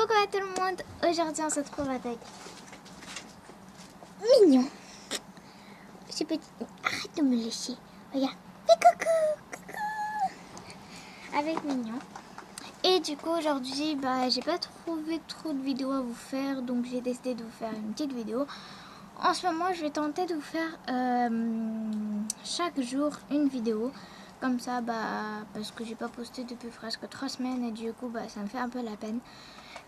Coucou à tout le monde, aujourd'hui on se retrouve avec Mignon. Ce petit... Arrête de me lécher, regarde, fais coucou. Avec Mignon. Et du coup aujourd'hui, j'ai pas trouvé trop de vidéos à vous faire, donc j'ai décidé de vous faire une petite vidéo. En ce moment je vais tenter de vous faire chaque jour une vidéo. Comme ça, parce que j'ai pas posté depuis presque 3 semaines et du coup, ça me fait un peu la peine.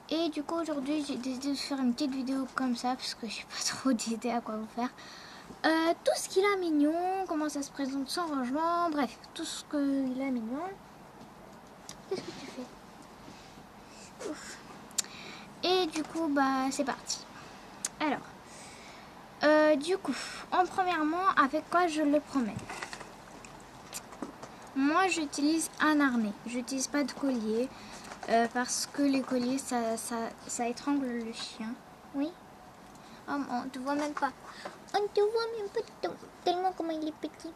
Et du coup, aujourd'hui, j'ai décidé de faire une petite vidéo comme ça parce que j'ai pas trop d'idées à quoi vous faire. Tout ce qu'il a Mignon, comment ça se présente sans rangement, bref, tout ce qu'il a Mignon. Qu'est-ce que tu fais? Ouf. Et du coup, c'est parti. Alors, du coup, premièrement, avec quoi je le promets? Moi, j'utilise un harnais. J'utilise pas de collier parce que les colliers, ça étrangle le chien. Oui. Oh, on te voit même pas. On te voit même pas tellement comment il est petit.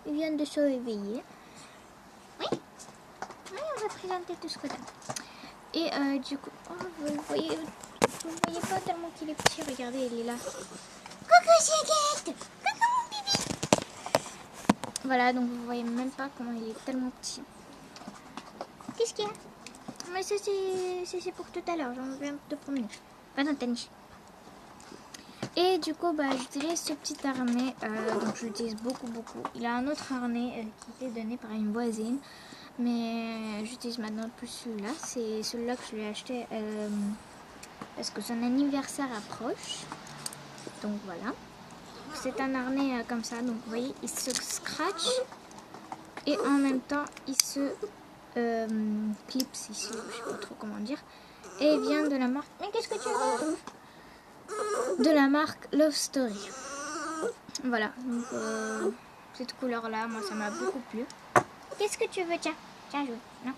Il vient de se réveiller. Oui. Oui, on va présenter tout ce que t'as. Et du coup, vous voyez pas tellement qu'il est petit. Regardez, il est là. Coucou Chéguette. Voilà, donc vous voyez même pas comment il est tellement petit. Qu'est-ce qu'il y a? Mais ça c'est pour tout à l'heure, j'en viens de te promener. Pas dans ta niche. Et du coup, j'utilise ce petit harnais, donc j'utilise beaucoup. Il a un autre harnais qui était donné par une voisine, mais j'utilise maintenant plus celui-là. C'est celui-là que je lui ai acheté parce que son anniversaire approche. Donc voilà. C'est un harnais comme ça, donc vous voyez, il se scratch et en même temps il se clipse ici, je sais pas trop comment dire. Et il vient de la marque, mais qu'est-ce que tu veux? De la marque Love Story. Voilà, donc cette couleur là, moi ça m'a beaucoup plu. Qu'est-ce que tu veux? Tiens, je... Non.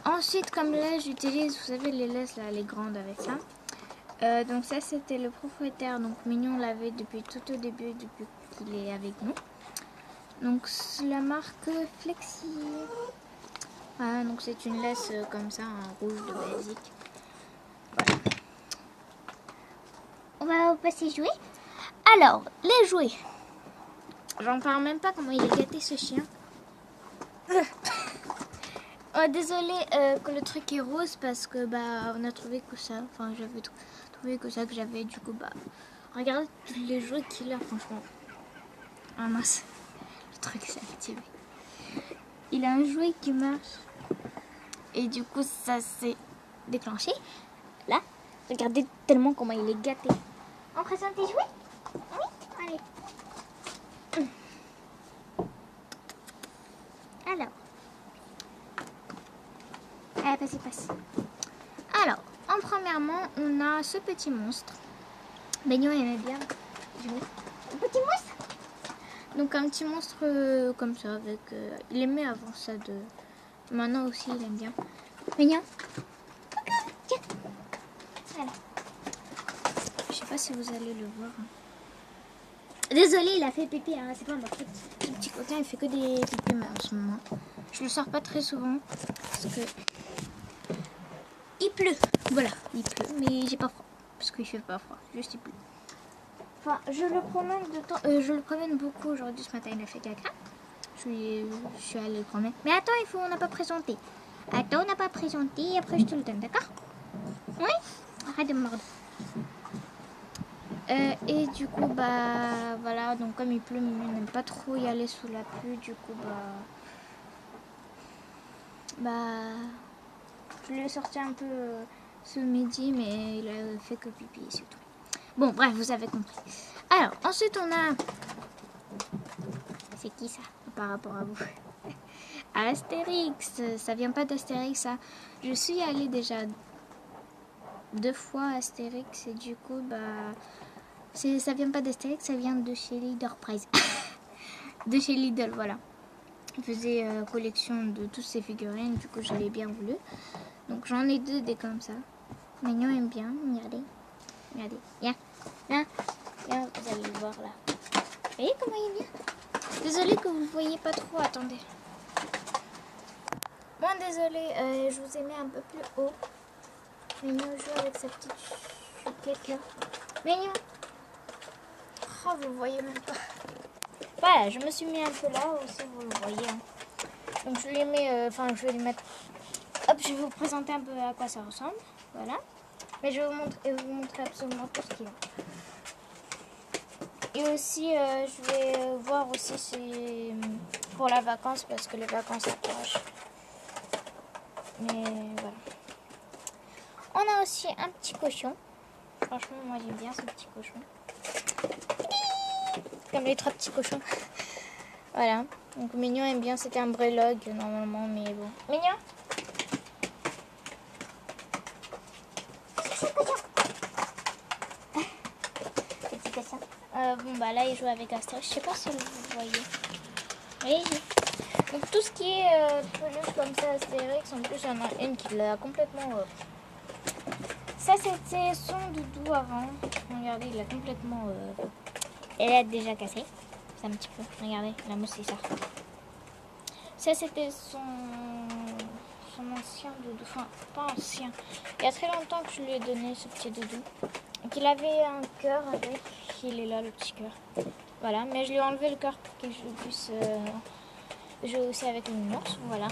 Ensuite, comme là j'utilise, vous savez les laisses là, les grandes avec ça. Donc ça c'était le propriétaire, donc Mignon l'avait depuis tout au début, depuis qu'il est avec nous. Donc c'est la marque Flexi. Voilà, donc c'est une laisse comme ça en rouge de basique. Voilà. On va passer jouer. Alors, les jouets. J'en parle même pas comment il est gâté ce chien. Désolée que le truc est rose parce que on a trouvé que ça. Enfin j'avais trouvé que ça que j'avais du coup regardez tous les jouets qu'il a franchement. Ah mince, le truc s'est activé. Il a un jouet qui marche et du coup ça s'est déclenché. Là, regardez tellement comment il est gâté. On présente tes jouets? Oui, allez. Alors. Allez, passe. Alors, premièrement, on a ce petit monstre. Mignon aimait bien jouer. Un petit monstre? Donc un petit monstre comme ça, avec... il aimait avant ça de... Maintenant aussi, il aime bien. Mignon. Tiens. Voilà. Je sais pas si vous allez le voir. Désolée, il a fait pipi, hein. C'est pas marqué. Ce petit coquin, il fait que des pipis en ce moment. Je le sors pas très souvent parce que... Il pleut, voilà, il pleut, mais j'ai pas froid, parce qu'il fait pas froid, juste il pleut. Enfin, je le promène beaucoup aujourd'hui, ce matin il a fait caca. Je suis allée le promener. Mais attends, on n'a pas présenté. Attends, on n'a pas présenté, après je te le donne, d'accord? Oui? Arrête de me mordre. Et du coup, voilà, donc comme il pleut, Mignon n'aime pas trop y aller sous la pluie, du coup, je l'ai sorti un peu ce midi, mais il a fait que pipi, c'est tout. Bon, bref, vous avez compris. Alors, ensuite, on a... C'est qui ça, par rapport à vous? Astérix. Ça vient pas d'Astérix, ça. Je suis allée déjà 2 fois à Astérix, et du coup, ça vient pas d'Astérix, ça vient de chez Leader Price. De chez Lidl, voilà. Il faisait collection de toutes ces figurines, du coup, je l'ai bien voulu. Donc j'en ai 2 des comme ça. Mignon aime bien, regardez. Viens, vous allez le voir là. Vous voyez comment il est bien? Désolée que vous ne voyez pas trop, attendez. Bon, désolée, je vous ai mis un peu plus haut. Mignon joue avec sa petite chouquette là. Mignon. Oh, vous le voyez même pas. Voilà, je me suis mis un peu là aussi, vous le voyez. Hein. Donc je lui mets, je vais lui mettre. Hop, je vais vous présenter un peu à quoi ça ressemble. Voilà. Mais je vais vous montrer absolument tout ce qu'il y a. Et aussi, je vais voir aussi si pour la vacance, parce que les vacances approchent. Mais voilà. On a aussi un petit cochon. Franchement, moi j'aime bien ce petit cochon. Comme les 3 petits cochons. Voilà. Donc Mignon aime bien, c'était un brelogue normalement, mais bon. Mignon. Petit cochon. Bon bah là il joue avec Astérix. Je sais pas si vous voyez. Oui. Donc tout ce qui est peluche comme ça Astérix, en plus il y en a une qui l'a complètement... Ça c'était son doudou avant. Regardez, il l'a complètement... Elle a déjà cassé. C'est un petit peu. Regardez, la mousse c'est ça. Ça c'était son ancien doudou. Enfin, pas ancien. Il y a très longtemps que je lui ai donné ce petit doudou. Donc il avait un cœur avec. Il est là le petit cœur. Voilà, mais je lui ai enlevé le cœur pour qu'il puisse jouer aussi avec le nounours. Voilà.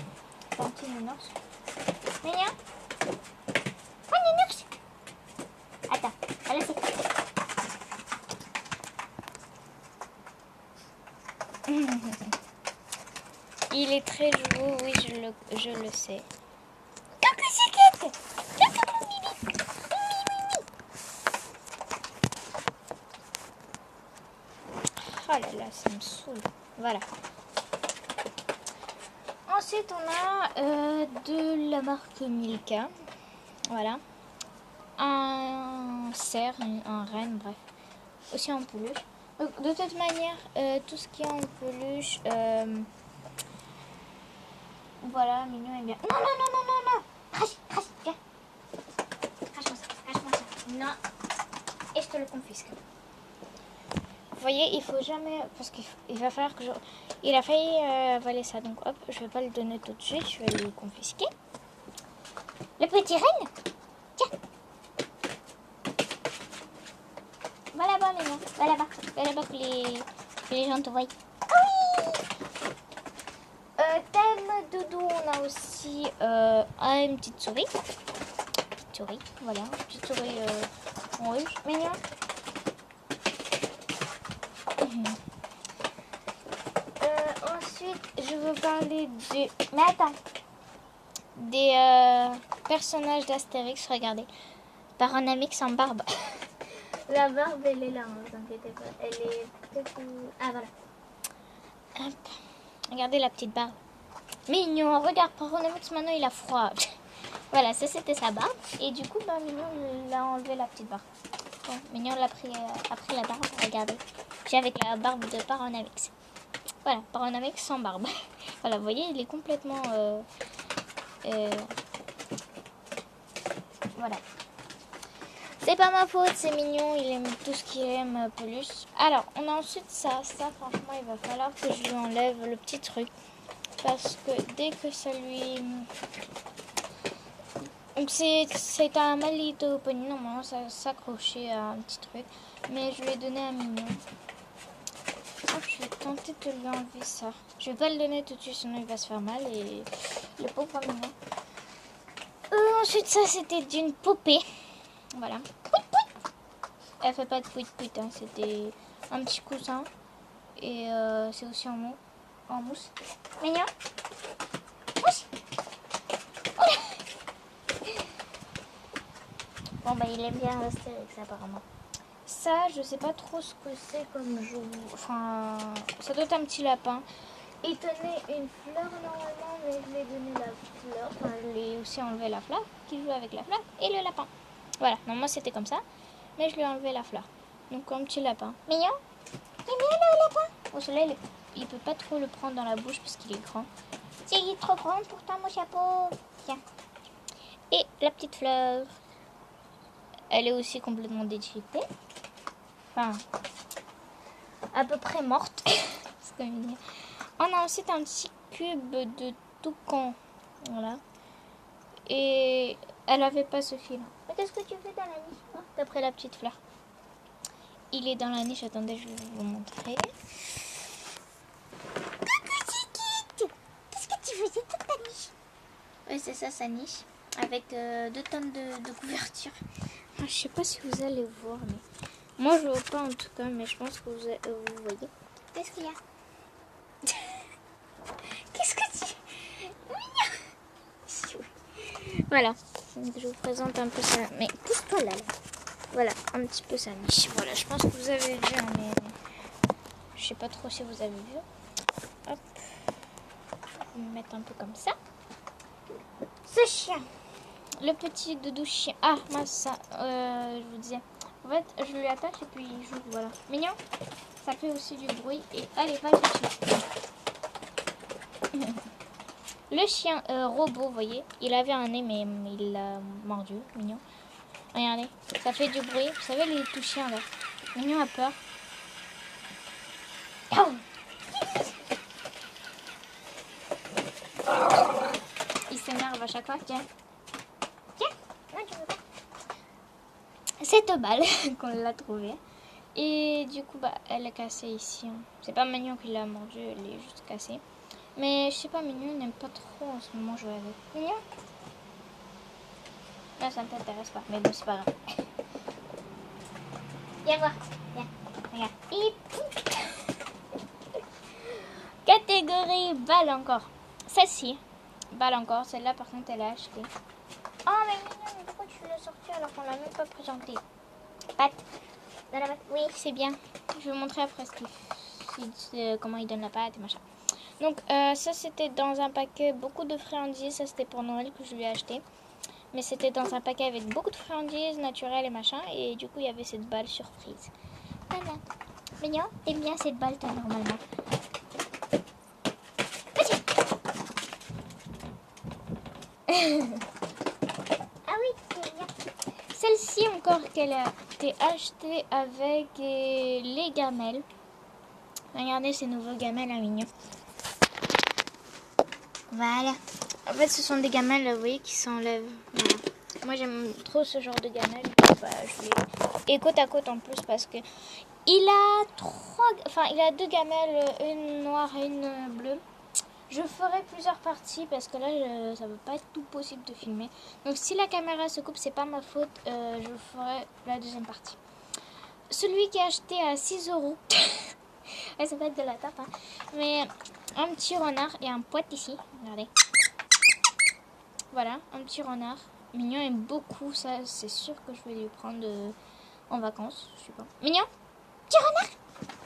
Un petit nounours. Mignon. Oh, nounours. Attends, allez, c'est quoi? Il est très joyeux, oui, je le sais. Coucou, Chiquette. Coucou, mon bibi. Oh là là, ça me saoule. Voilà. Ensuite, on a de la marque Milka. Voilà. Un cerf, un renne, bref. Aussi en peluche. Donc, de toute manière, tout ce qui est en peluche... voilà, Mignon aime bien. Non, non, non, non, non, non. Crache, viens. Crache-moi ça. Non. Et je te le confisque. Vous voyez, il faut jamais... Parce qu'il va falloir que je... Il a failli avaler ça, donc hop, je vais pas le donner tout de suite, je vais le confisquer. Le petit renne. Tiens. Va là-bas, Mignon. Va là-bas que les gens te voient. Thème doudou, on a aussi une petite souris. Voilà. Petite souris rouge. Mignon. Ensuite, je veux parler des... Mais attends. Des personnages d'Astérix, regardez. Paranamix en barbe. La barbe, elle est là, ne vous inquiétez pas. Elle est peut-être... Ah, voilà. Hop. Regardez la petite barbe. Mignon, regarde, Paranamix, maintenant il a froid. Voilà, ça c'était sa barbe. Et du coup, Mignon, il a enlevé la petite barbe. Bon, Mignon l'a pris après la barbe, regardez. J'ai avec la barbe de Paranamix. Voilà, Paranamix sans barbe. Voilà, vous voyez, il est complètement... voilà. C'est pas ma faute, c'est Mignon, il aime tout ce qu'il aime, peluche. Alors, on a ensuite ça. Ça, franchement, il va falloir que je lui enlève le petit truc. Parce que dès que ça lui... Donc c'est un My Little Pony, normalement ça s'accrochait à un petit truc. Mais je lui ai donné à Mignon. Donc je vais tenter de lui enlever ça. Je vais pas le donner tout de suite, sinon il va se faire mal. Et le pauvre Mignon. Ensuite ça c'était d'une poupée. Voilà. Elle fait pas de pouit, hein. C'était un petit coussin. Et c'est aussi en mousse. Mignon. Mousse. Bon bah il aime bien rester avec ça apparemment. Ça je sais pas trop ce que c'est comme jeu. Enfin ça doit être un petit lapin. Il tenait une fleur normalement mais je lui ai donné la fleur. Enfin je lui ai aussi enlevé la fleur. Qui joue avec la fleur et le lapin. Voilà, normalement c'était comme ça. Mais je lui ai enlevé la fleur. Donc un petit lapin. Mignon. Il est bien le lapin. Au soleil il peut pas trop le prendre dans la bouche parce qu'il est grand. C'est trop grand pourtant mon chapeau. Tiens. Et la petite fleur. Elle est aussi complètement déchiquetée. Enfin, à peu près morte. On a ensuite un petit cube de toucan. Voilà. Et elle avait pas ce fil. Mais qu'est-ce que tu fais dans la niche, hein, d'après la petite fleur? Il est dans la niche. Attendez, je vais vous montrer. Qu'est-ce que tu faisais dans ta niche? Oui, c'est ça, sa niche. Avec 2 tonnes de couverture. Je sais pas si vous allez voir, mais moi je vois pas en tout cas, mais je pense que vous voyez. Qu'est-ce qu'il y a? Qu'est-ce que tu... Mignon. Voilà, je vous présente un peu ça. Mais pousse-toi là. Voilà, un petit peu sa niche. Voilà, je pense que vous avez vu, hein, mais je sais pas trop si vous avez vu. Hop, je vais me mettre un peu comme ça. Ce chien, le petit doudou chien. Ah, moi ça, je vous disais. En fait, je lui attache et puis il joue. Voilà, mignon. Ça fait aussi du bruit. Et allez, va le chercher. Le chien robot, vous voyez, il avait un nez, mais il l'a mordu. Mignon. Regardez, ça fait du bruit. Vous savez, les tout chiens là. Mignon a peur. Il s'énerve à chaque fois. Tiens. Tiens. Non, tu veux pas. Cette balle qu'on l'a trouvée. Et du coup, bah, elle est cassée ici. Hein. C'est pas Mignon qui l'a mordue, elle est juste cassée. Mais je sais pas, Mignon n'aime pas trop en ce moment jouer avec. Mignon? Là, ça ne t'intéresse pas, mais bon, c'est pas grave. Viens voir. Viens. Regarde. Et catégorie balle encore. Celle-ci, balle encore. Celle-là, par contre, elle a acheté. Oh, mais Mignon, mais pourquoi tu l'as sortie alors qu'on l'a même pas présenté? Patte. Dans la patte. Oui, c'est bien. Je vais vous montrer après comment il donne la pâte et machin. Donc, ça, c'était dans un paquet, beaucoup de friandises. Ça, c'était pour Noël que je lui ai acheté. Mais c'était dans un paquet avec beaucoup de friandises naturelles et machin. Et du coup, il y avait cette balle surprise. Voilà. Mignon, t'aimes bien cette balle, toi, normalement? Vas-y. Ah oui, c'est bien. Celle-ci encore qu'elle a été achetée avec les gamelles. Regardez ces nouveaux gamelles à Mignon. Voilà. En fait, ce sont des gamelles, vous voyez, qui s'enlèvent. Voilà. Moi, j'aime trop ce genre de gamelles. Bah, je les... Et côte à côte en plus parce que il a il a 2 gamelles, une noire et une bleue. Je ferai plusieurs parties parce que là, ça va pas être tout possible de filmer. Donc, si la caméra se coupe, c'est pas ma faute. Je ferai la deuxième partie. Celui qui a acheté à 6 €. Ouais, ça va être de la tape, hein. Mais un petit renard et un poète ici. Regardez. Voilà, un petit renard. Mignon aime beaucoup ça. C'est sûr que je vais lui prendre en vacances. Je sais pas. Mignon, petit renard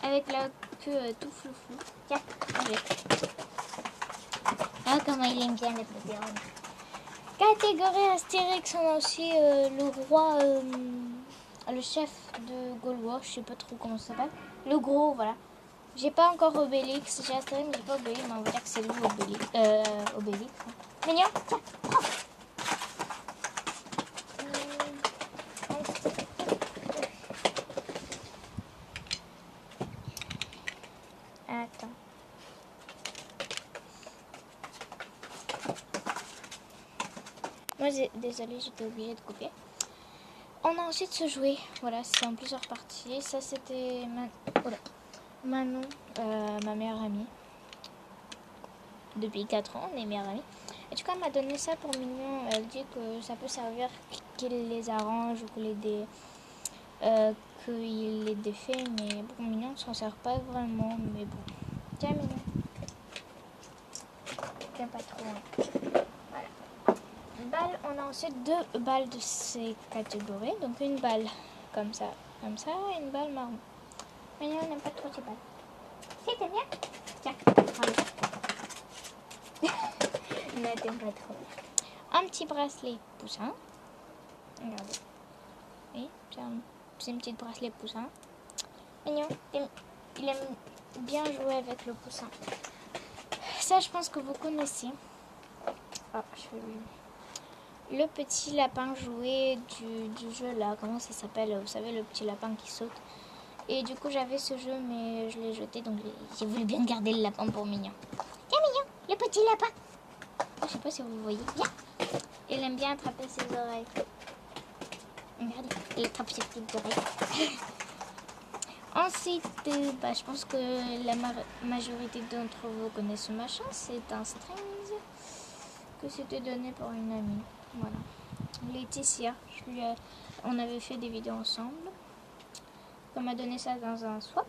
avec la queue tout flouflou. Tiens, mangez. Ah, comment il aime bien les petits renards. Catégorie Astérix, on a aussi le roi, le chef de Gaulois. Je sais pas trop comment ça s'appelle. Le gros, voilà. J'ai pas encore Obélix, j'ai Astérix mais j'ai pas Obélix, mais on va dire que c'est lui Obélix. Hein. Mignon, tiens, prends. Attends. Moi, désolée, j'étais obligée de couper. On a ensuite ce jouet, voilà, c'est en plusieurs parties. Ça, c'était Manon, ma meilleure amie. Depuis 4 ans, on est meilleures amies. Et du coup, elle m'a donné ça pour Mignon. Elle dit que ça peut servir qu'il les arrange ou qu'il les défait. Mais bon, Mignon ne s'en sert pas vraiment. Mais bon. Tiens, Mignon. Tiens pas trop. Hein. Voilà. Balle, on a ensuite 2 balles de ces catégories. Donc une balle comme ça, et une balle marron. Mignon n'aime pas trop ces balles. Si, t'aimes bien? Tiens, prends-le. Non, t'aimes pas trop. Un petit bracelet poussin. Regardez. Oui, c'est une petite bracelet poussin. Mignon, il aime bien jouer avec le poussin. Ça, je pense que vous connaissez. Oh, le petit lapin jouet du jeu là. Comment ça s'appelle? Vous savez, le petit lapin qui saute. Et du coup, j'avais ce jeu, mais je l'ai jeté. Donc, j'ai voulu bien garder le lapin pour Mignon. Tiens, Mignon, le petit lapin. je sais pas si vous voyez bien. Elle aime bien attraper ses oreilles. Regardez, elle attrape ses petites oreilles. Ensuite, je pense que la majorité d'entre vous connaissent ce machin. C'est un string que c'était donné par une amie. Voilà. Laetitia. On avait fait des vidéos ensemble. On m'a donné ça dans un swap.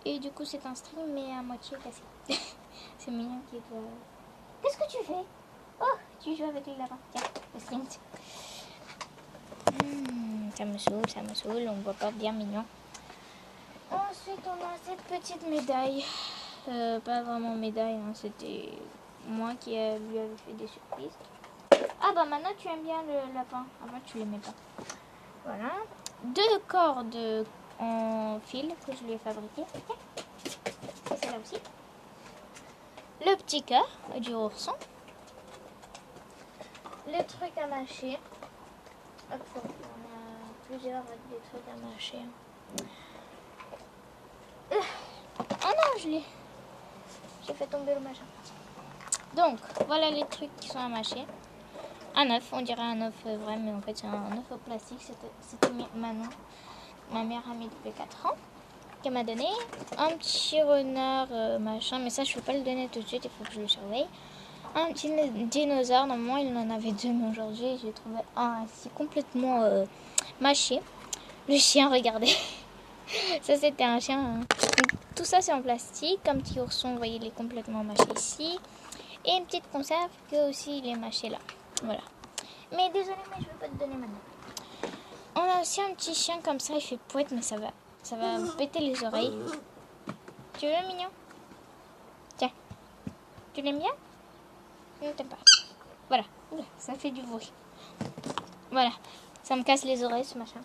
Et du coup, c'est un string, mais à moitié cassé. C'est mignon qui doit... Qu'est-ce que tu fais? Oh, tu joues avec les lapins. Tiens, le string. Ça me saoule, on voit pas bien mignon. Ensuite, on a cette petite médaille. Pas vraiment médaille, hein, c'était moi qui lui avais fait des surprises. Ah bah maintenant tu aimes bien le lapin. Avant tu l'aimais pas. Voilà. 2 cordes en fil que je lui ai fabriquées. C'est celle-là aussi. Le petit cœur du ourson. Le truc à mâcher. Hop, on a plusieurs avec des trucs à mâcher. Oh non, j'ai fait tomber le machin. Donc, voilà les trucs qui sont à mâcher. Un œuf, on dirait un œuf vrai, mais en fait c'est un œuf au plastique. C'était Manon, ma meilleure amie depuis 4 ans, qui m'a donné un petit renard machin, mais ça je ne peux pas le donner tout de suite, il faut que je le surveille. Un petit dinosaure, normalement il en avait 2, mais aujourd'hui j'ai trouvé un assis complètement mâché. Le chien, regardez. Ça c'était un chien. Hein. Donc, tout ça c'est en plastique. Un petit ourson, vous voyez, il est complètement mâché ici. Et une petite conserve que aussi il est mâché là. Voilà. Mais désolé, mais je ne vais pas te donner maintenant. On a aussi un petit chien comme ça, il fait pouette, mais ça va vous péter les oreilles. Tu veux, mignon? Tiens. Tu l'aimes bien? Non, t'aimes pas. Voilà. Oula, ça fait du bruit. Voilà. Ça me casse les oreilles, ce machin.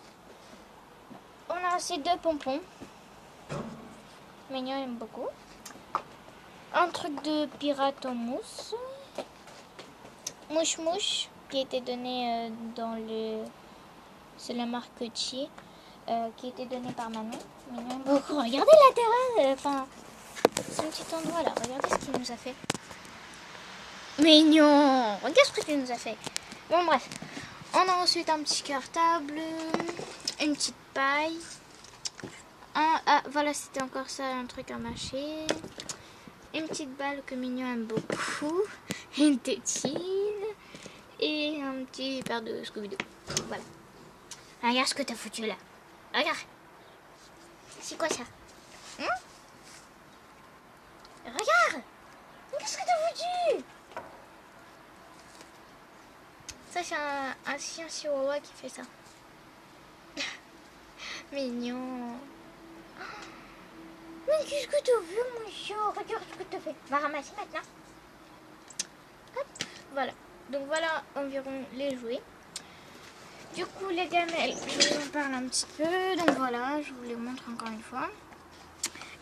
On a aussi 2 pompons. Mignon aime beaucoup. Un truc de pirate en mousse. Mouche, qui a été donné dans le... C'est la marque Chi, qui a été donné par Manon. Mignon aime beaucoup. Regardez la terrasse. Enfin, c'est un petit endroit là. Regardez ce qu'il nous a fait. Mignon. Regarde ce qu'il nous a fait. Bon, bref. On a ensuite un petit cartable. Une petite paille. Voilà, c'était encore ça, un truc à mâcher. Une petite balle que Mignon aime beaucoup. Une tétine. Et un petit paire de Scooby-Doo. Voilà. Regarde ce que t'as foutu là. Regarde. C'est quoi ça? Regarde. Qu'est-ce que t'as foutu? Ça, c'est un chien chihuahua qui fait ça. Mignon. Mais qu'est-ce que t'as vu, mon chien? Regarde ce que t'as fait. On va ramasser maintenant. Hop. Voilà. Donc voilà environ les jouets. Du coup, les gamelles, je vous en parle un petit peu. Donc voilà, je vous les montre encore une fois.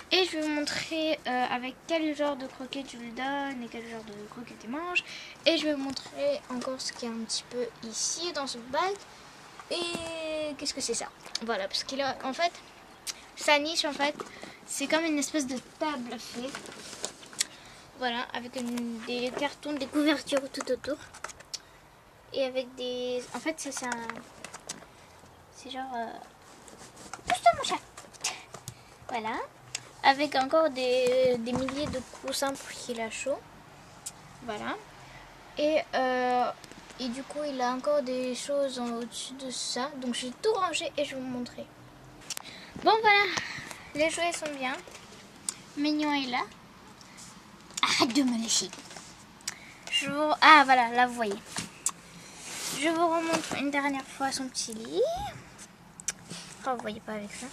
Et je vais vous montrer avec quel genre de croquettes je le donne et quel genre de croquettes il mange. Et je vais vous montrer encore ce qu'il y a un petit peu ici dans ce bac. Et qu'est-ce que c'est ça? Voilà, parce qu'il a en fait, sa niche en fait, c'est comme une espèce de table faite. Voilà, avec des cartons, des couvertures tout autour. Et avec des... En fait, ça c'est un... C'est genre... Pousse-toi mon chat. Voilà. Avec encore des milliers de coussins pour qu'il a chaud. Voilà. Et du coup, il a encore des choses au-dessus de ça. Donc j'ai tout rangé et je vais vous montrer. Bon voilà. Les jouets sont bien. Mignon est là. Arrête de me lécher. Ah voilà, là vous voyez. Je vous remontre une dernière fois son petit lit. Oh, vous voyez pas avec ça.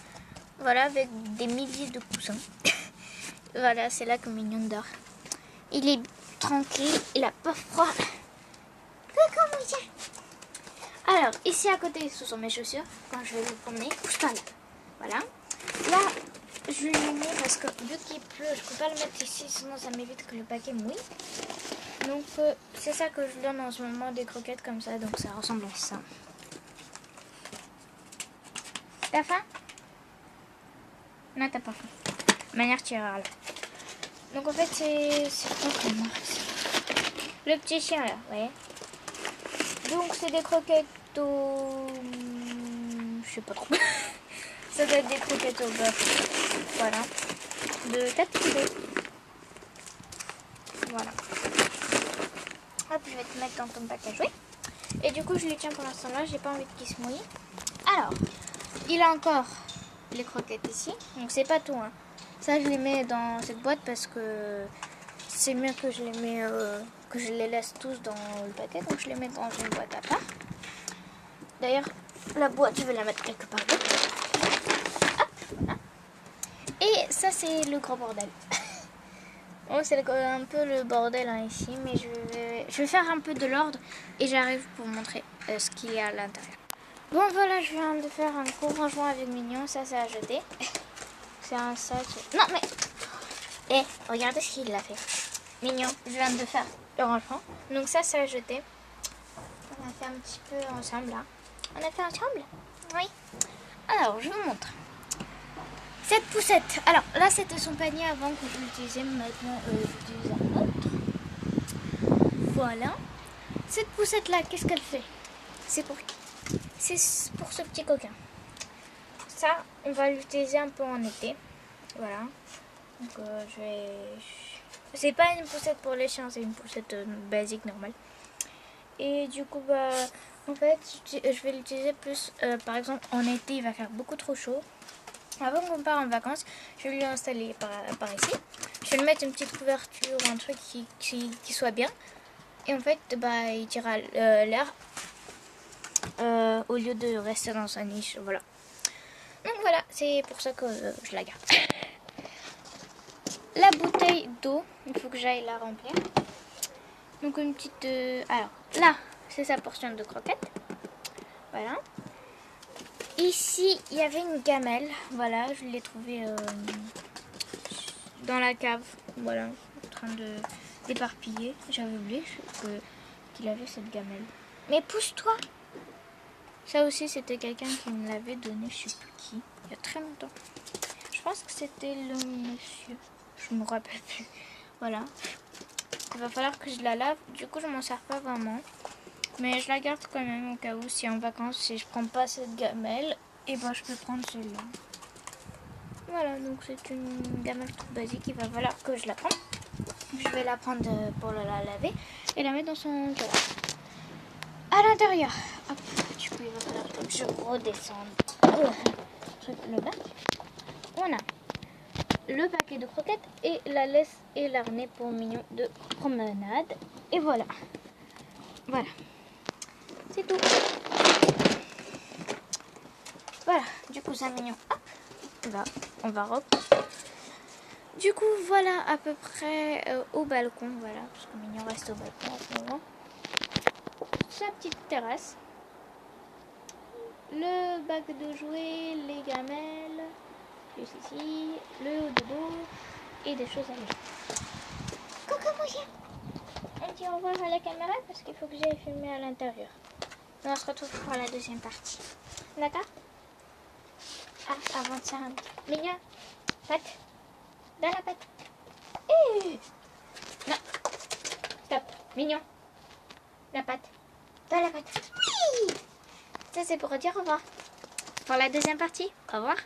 Voilà, avec des milliers de coussins. Voilà, c'est là que Mignon dort. Il est tranquille, il a pas froid. Coucou mon chien. Alors, ici à côté, ce sont mes chaussures. Quand je vais vous promener, pousse pas là. Voilà. Là, je le mets parce que vu qu'il pleut, je peux pas le mettre ici, sinon ça m'évite que le paquet mouille. Donc c'est ça que je donne en ce moment, des croquettes comme ça, donc ça ressemble à ça. T'as faim? Non, t'as pas faim. De manière, tu iras là. Donc en fait, c'est quoi comme marque? Le petit chien là, vous voyez. Donc c'est des croquettes au... je sais pas trop. Ça doit être des croquettes au beurre. Voilà. De 4 kilos. Voilà. Hop, je vais te mettre dans ton bac à jouer. Et du coup, je les tiens pour l'instant là. J'ai pas envie qu'il se mouille. Alors, il a encore les croquettes ici. Donc c'est pas tout. Hein. Ça, je les mets dans cette boîte parce que c'est mieux que je les mets, que je les laisse tous dans le paquet. Donc je les mets dans une boîte à part. D'ailleurs, la boîte, je vais la mettre quelque part d'autre. Hop, voilà. Et ça, c'est le gros bordel. Bon, c'est un peu le bordel hein, ici, mais je vais faire un peu de l'ordre et j'arrive pour montrer ce qu'il y a à l'intérieur. Bon, voilà, je viens de faire un gros rangement avec Mignon. Ça, c'est à jeter. C'est un sac. Non, mais... regardez ce qu'il a fait. Mignon, je viens de faire le rangement. Donc ça, c'est à jeter. On a fait un petit peu ensemble, là. On a fait ensemble? Oui. Alors, je vous montre. Cette poussette. Alors, là, c'était son panier avant que je l'utilisais. Maintenant, j'utilise un autre. Voilà. Cette poussette-là, qu'est-ce qu'elle fait? C'est pour ce petit coquin. Ça, on va l'utiliser un peu en été. Voilà. Donc, c'est pas une poussette pour les chiens, c'est une poussette basique, normale. Et du coup, bah, en fait, je vais l'utiliser plus, par exemple, en été, il va faire beaucoup trop chaud. Avant qu'on part en vacances, je vais lui installer par ici. Je vais lui mettre une petite couverture ou un truc qui soit bien. Et en fait, bah, il tirera l'air au lieu de rester dans sa niche. Voilà. Donc voilà, c'est pour ça que je la garde. La bouteille d'eau, il faut que j'aille la remplir. Donc une petite... alors là, c'est sa portion de croquettes. Voilà. Ici, il y avait une gamelle. Voilà, je l'ai trouvée dans la cave. Voilà, en train de d'éparpiller. J'avais oublié qu'il avait cette gamelle. Mais pousse-toi! Ça aussi, c'était quelqu'un qui me l'avait donné, je sais plus qui, il y a très longtemps. Je pense que c'était le monsieur. Je me rappelle plus. Voilà. Il va falloir que je la lave. Du coup, je m'en sers pas vraiment. Mais je la garde quand même au cas où, si en vacances, si je prends pas cette gamelle, et ben je peux prendre celle-là. Voilà, donc c'est une gamelle toute basique. Il va falloir que je la prenne. Je vais la prendre pour la laver et la mettre dans son cadavre. À l'intérieur. Hop, du coup, il va falloir que je redescende le bac. On a le paquet de croquettes et la laisse et l'arnais pour Mignon de promenade. Et voilà. Voilà. C'est tout. Voilà. Du coup, ça Mignon. Hop. Là, on va reprendre. Du coup, voilà à peu près au balcon. Voilà. Parce que Mignon reste au balcon en ce moment. Sa petite terrasse. Le bac de jouets, les gamelles. Juste ici, le dodo et des choses à lire. Coucou mon chien. On dit au revoir à la caméra parce qu'il faut que j'aille filmer à l'intérieur. On se retrouve pour la deuxième partie. D'accord? Ah, avant de ça, Mignon, patte. Dans la patte. Non. Stop. Mignon. La patte. Dans la patte. Oui. Ça c'est pour dire au revoir. Pour la deuxième partie. Au revoir.